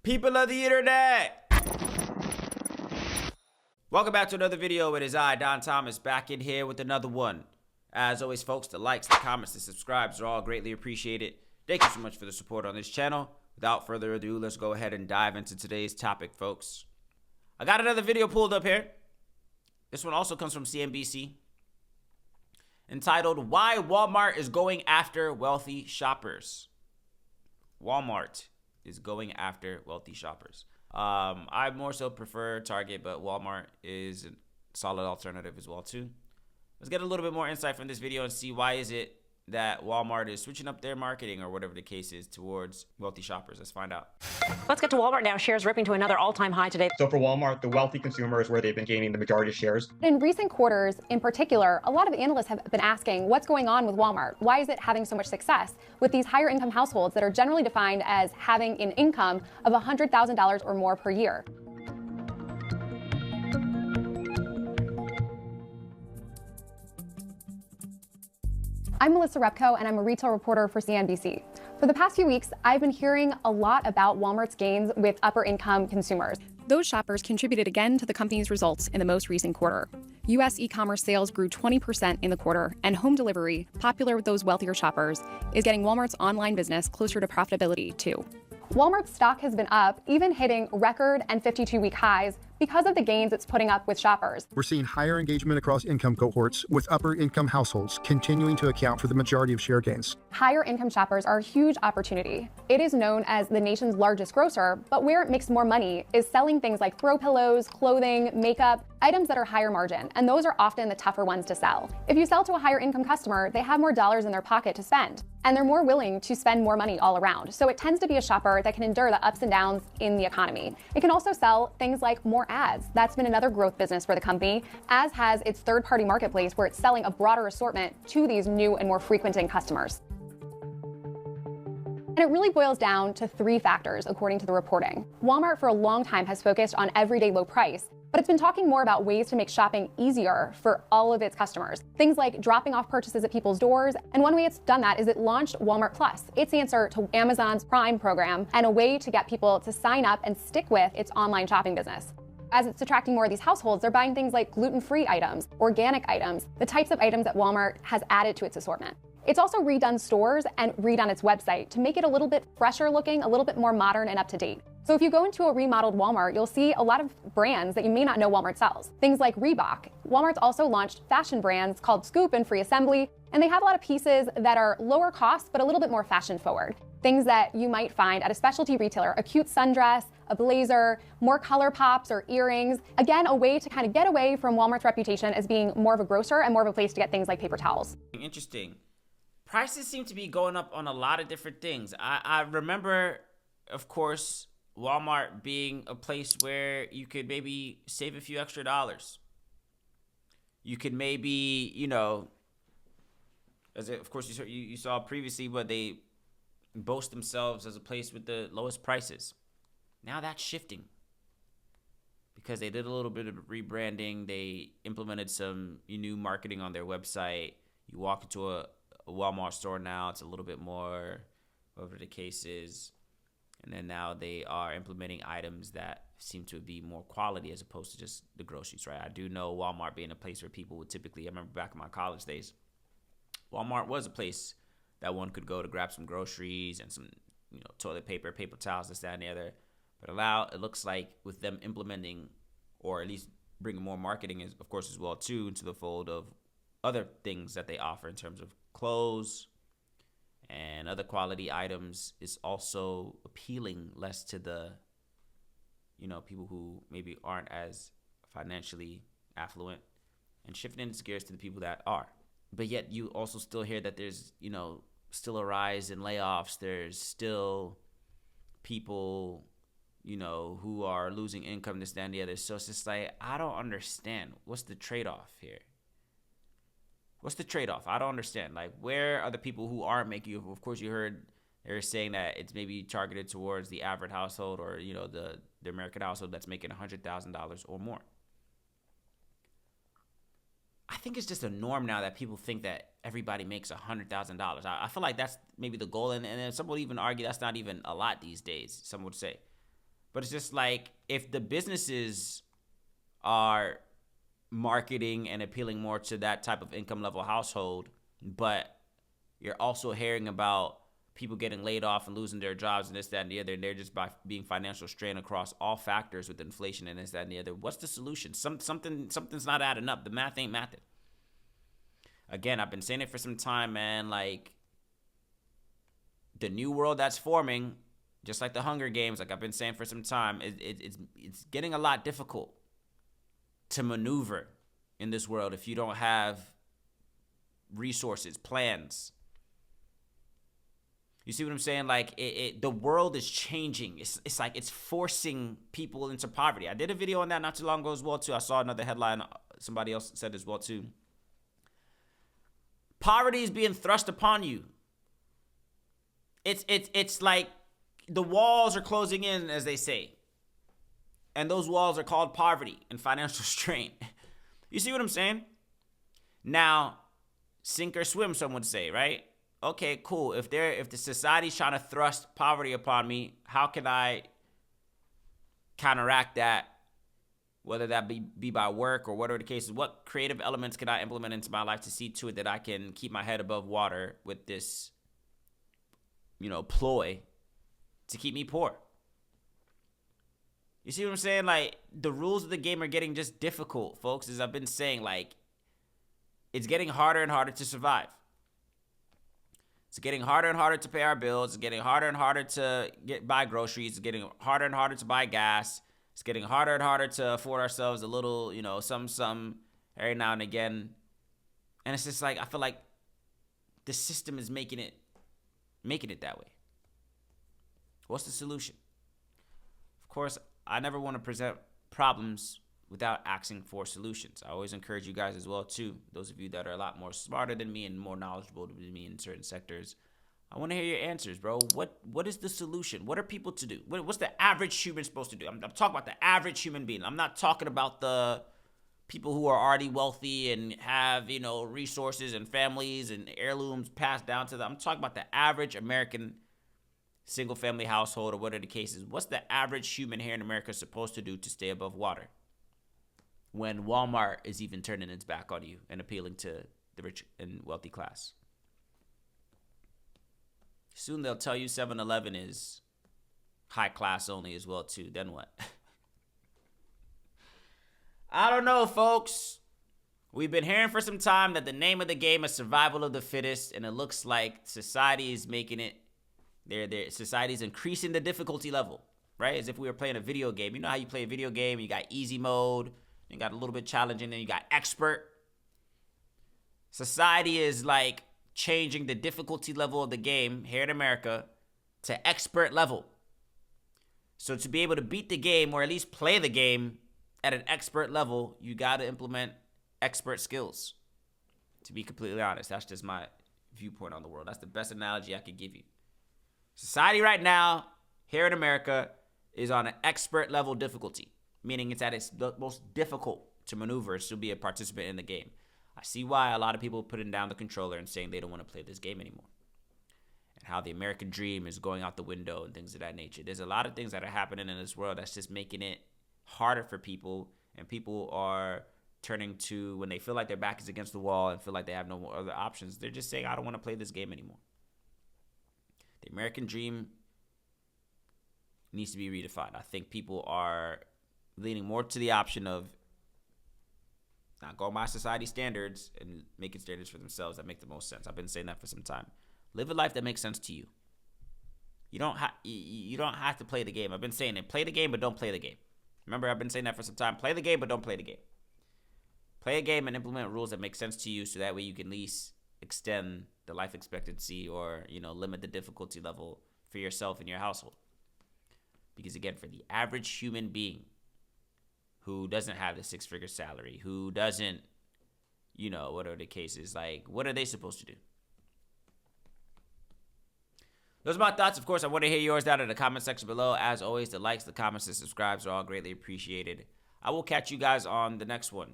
People of the internet, welcome back to another video. It is I, Don Thomas, back in here with another one. As always, folks, the likes, the comments, the subscribes are all greatly appreciated. Thank you so much for the support on this channel. Without further ado, let's go ahead and dive into today's topic, folks. I got another video pulled up here. This one also comes from CNBC, entitled, Why Walmart is Going After Wealthy Shoppers. Walmart is going after wealthy shoppers. I more so prefer Target, but Walmart is a solid alternative as well too. Let's get a little bit more insight from this video and see why is it that Walmart is switching up their marketing or whatever the case is towards wealthy shoppers. Let's find out. Let's get to Walmart now. Shares ripping to another all-time high today. So for Walmart, the wealthy consumer is where they've been gaining the majority of shares. In recent quarters, in particular, a lot of analysts have been asking what's going on with Walmart. Why is it having so much success with these higher income households that are generally defined as having an income of $100,000 or more per year? I'm Melissa Repko, and I'm a retail reporter for CNBC. For the past few weeks, I've been hearing a lot about Walmart's gains with upper-income consumers. Those shoppers contributed again to the company's results in the most recent quarter. U.S. e-commerce sales grew 20% in the quarter, and home delivery, popular with those wealthier shoppers, is getting Walmart's online business closer to profitability, too. Walmart's stock has been up, even hitting record and 52-week highs, because of the gains it's putting up with shoppers. We're seeing higher engagement across income cohorts, with upper income households continuing to account for the majority of share gains. Higher income shoppers are a huge opportunity. It is known as the nation's largest grocer, but where it makes more money is selling things like throw pillows, clothing, makeup, items that are higher margin, and those are often the tougher ones to sell. If you sell to a higher income customer, they have more dollars in their pocket to spend, and they're more willing to spend more money all around. So it tends to be a shopper that can endure the ups and downs in the economy. It can also sell things like more ads. That's been another growth business for the company, as has its third-party marketplace where it's selling a broader assortment to these new and more frequenting customers. And it really boils down to three factors, according to the reporting. Walmart for a long time has focused on everyday low price, but it's been talking more about ways to make shopping easier for all of its customers. Things like dropping off purchases at people's doors. And one way it's done that is it launched Walmart Plus. Its answer to Amazon's Prime program and a way to get people to sign up and stick with its online shopping business. As it's attracting more of these households, they're buying things like gluten-free items, organic items, the types of items that Walmart has added to its assortment. It's also redone stores and redone its website to make it a little bit fresher looking, a little bit more modern and up to date. So if you go into a remodeled Walmart, you'll see a lot of brands that you may not know Walmart sells. Things like Reebok. Walmart's also launched fashion brands called Scoop and Free Assembly, and they have a lot of pieces that are lower cost, but a little bit more fashion forward. Things that you might find at a specialty retailer, a cute sundress, a blazer, more color pops or earrings. Again, a way to kind of get away from Walmart's reputation as being more of a grocer and more of a place to get things like paper towels. Interesting. Prices seem to be going up on a lot of different things. I remember, of course, Walmart being a place where you could maybe save a few extra dollars. You could maybe, of course you saw previously, but they boast themselves as a place with the lowest prices. Now that's shifting because they did a little bit of rebranding. They implemented some new marketing on their website. You walk into a Walmart store now, it's a little bit more, whatever the case is. And then now they are implementing items that seem to be more quality as opposed to just the groceries, right? I do know Walmart being a place where people would typically, I remember back in my college days, Walmart was a place that one could go to grab some groceries and some, toilet paper, paper towels, this, that, and the other. But it looks like with them implementing, or at least bringing more marketing, of course, as well, too, into the fold of other things that they offer in terms of clothes and other quality items, is also appealing less to the, people who maybe aren't as financially affluent, and shifting its gears to the people that are. But yet you also still hear that there's, still a rise in layoffs. There's still people, who are losing income, this, that, and the other. So it's just like, I don't understand. What's the trade-off here? What's the trade-off? I don't understand. Like, where are the people who aren't making, of course, you heard they're saying that it's maybe targeted towards the average household or, the American household that's making $100,000 or more. I think it's just a norm now that people think that everybody makes $100,000. I feel like that's maybe the goal. And some would even argue that's not even a lot these days, some would say. But it's just like, if the businesses are marketing and appealing more to that type of income level household, but you're also hearing about people getting laid off and losing their jobs and this, that, and the other, and they're just by being financial strain across all factors with inflation and this, that, and the other. What's the solution? Something's not adding up. The math ain't mathing. Again, I've been saying it for some time, man. Like, the new world that's forming, just like the Hunger Games, like I've been saying for some time, it's getting a lot difficult to maneuver in this world if you don't have resources, plans. You see what I'm saying? Like, the world is changing. It's like it's forcing people into poverty. I did a video on that not too long ago as well, too. I saw another headline. Somebody else said as well, too. Poverty is being thrust upon you. It's like the walls are closing in, as they say. And those walls are called poverty and financial strain. You see what I'm saying? Now, sink or swim, some would say, right? Okay, cool. If the society's trying to thrust poverty upon me, how can I counteract that? Whether that be by work or whatever the case is, what creative elements can I implement into my life to see to it that I can keep my head above water with this, ploy to keep me poor? You see what I'm saying? Like, the rules of the game are getting just difficult, folks. As I've been saying, like, it's getting harder and harder to survive. It's getting harder and harder to pay our bills. It's getting harder and harder to buy groceries. It's getting harder and harder to buy gas. It's getting harder and harder to afford ourselves a little, some every now and again. And it's just like, I feel like the system is making it that way. What's the solution? Of course, I never want to present problems without asking for solutions. I always encourage you guys as well, too. Those of you that are a lot more smarter than me and more knowledgeable than me in certain sectors, I want to hear your answers, bro. What is the solution? What are people to do? What's the average human supposed to do? I'm talking about the average human being. I'm not talking about the people who are already wealthy and have, resources and families and heirlooms passed down to them. I'm talking about the average American single-family household or whatever the case is. What's the average human here in America supposed to do to stay above water when Walmart is even turning its back on you and appealing to the rich and wealthy class? Soon they'll tell you 7-Eleven is high class only as well, too. Then what? I don't know, folks. We've been hearing for some time that the name of the game is survival of the fittest, and it looks like society is making it. Society's increasing the difficulty level, right? As if we were playing a video game. You know how you play a video game? You got easy mode, you got a little bit challenging, then you got expert. Society is like changing the difficulty level of the game here in America to expert level. So to be able to beat the game, or at least play the game at an expert level, you got to implement expert skills. To be completely honest, that's just my viewpoint on the world. That's the best analogy I could give you. Society right now, here in America, is on an expert level difficulty, meaning it's at its most difficult to maneuver to be a participant in the game. I see why a lot of people are putting down the controller and saying they don't want to play this game anymore. And how the American dream is going out the window and things of that nature. There's a lot of things that are happening in this world that's just making it harder for people, and people are turning to, when they feel like their back is against the wall and feel like they have no more other options, they're just saying, I don't want to play this game anymore. The American dream needs to be redefined. I think people are leaning more to the option of not going by society standards and making standards for themselves that make the most sense. I've been saying that for some time. Live a life that makes sense to you. You don't have to play the game. I've been saying it. Play the game, but don't play the game. Remember, I've been saying that for some time. Play the game, but don't play the game. Play a game and implement rules that make sense to you, so that way you can at least extend the life expectancy or, limit the difficulty level for yourself and your household. Because again, for the average human being who doesn't have the 6-figure salary, who doesn't, whatever the case is, like, what are they supposed to do? Those are my thoughts. Of course, I want to hear yours down in the comment section below. As always, the likes, the comments, and subscribes are all greatly appreciated. I will catch you guys on the next one.